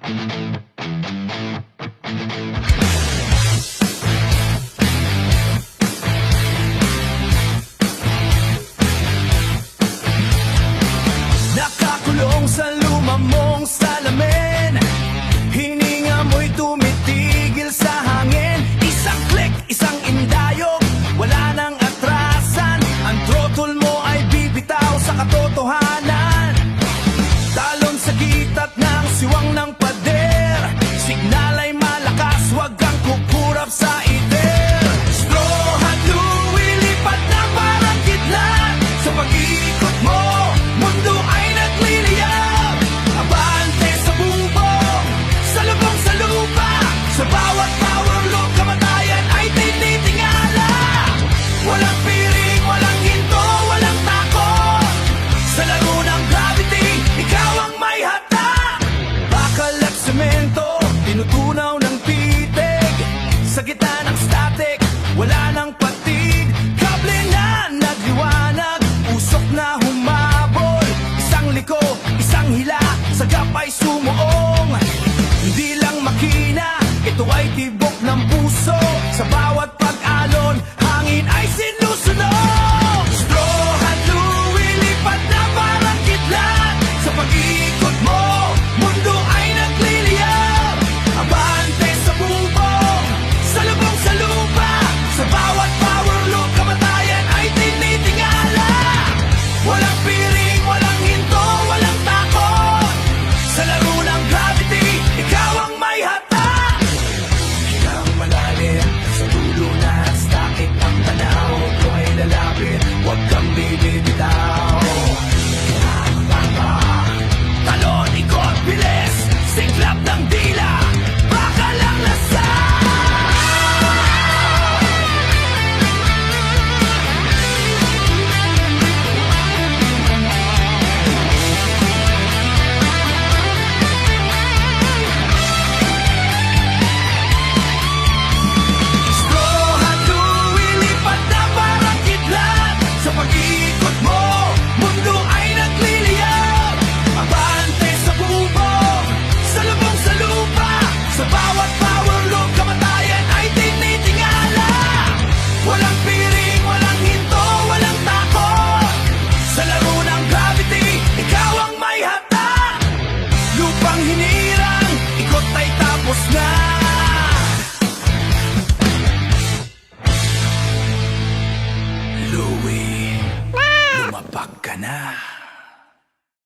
Nakakulong sa lumamong salamin, hininga mo'y tumitigil sa hangin. Isang click, isang indayog, wala nang atrasan. Ang throttle mo ay bibitaw sa katotohanan. Talon sa gitat ng siwang ng pader, signal ay malakas, wag kang kukurap sa ider. Straw hat lumilipat na parang kidlat. Sa pag-iikot mo, mundo ay nagliliyab. Abante sa bubong, sa lubong sa lupa. Sa bawat power loop, kamatayan ay tinitingala. Walang piring, walang hinto, walang takot. Sa laro ng gravity, ikaw ang may hata. Bakal at semento, tinutunaw ng pitik. Sa gitna ng static, wala nang patig. Kable na nagliwanag, usok na humabol. Isang liko, isang hila, sagap ay sumuong. Hindi lang makina, ito ay tibok ng puso. Sa bawat pag-alon, hangin ay sinusunog. Straw hat lumilipat na parang kidlat. Sa pag-iikot mo, mundo ay nagliliyab. Abante sa bubong, sa lubong sa lupa. Sa bawat power loop, kamatayan ay tinitingala. Walang piring, walang hinto, walang takot. Sa laro ng gravity, ikaw ang may hata. Hinang malalim, sa dulo na static ang tanaw. Ito ay lalapit, huwag kang bibitaw. Talon, ikot, bilis, siklap ng di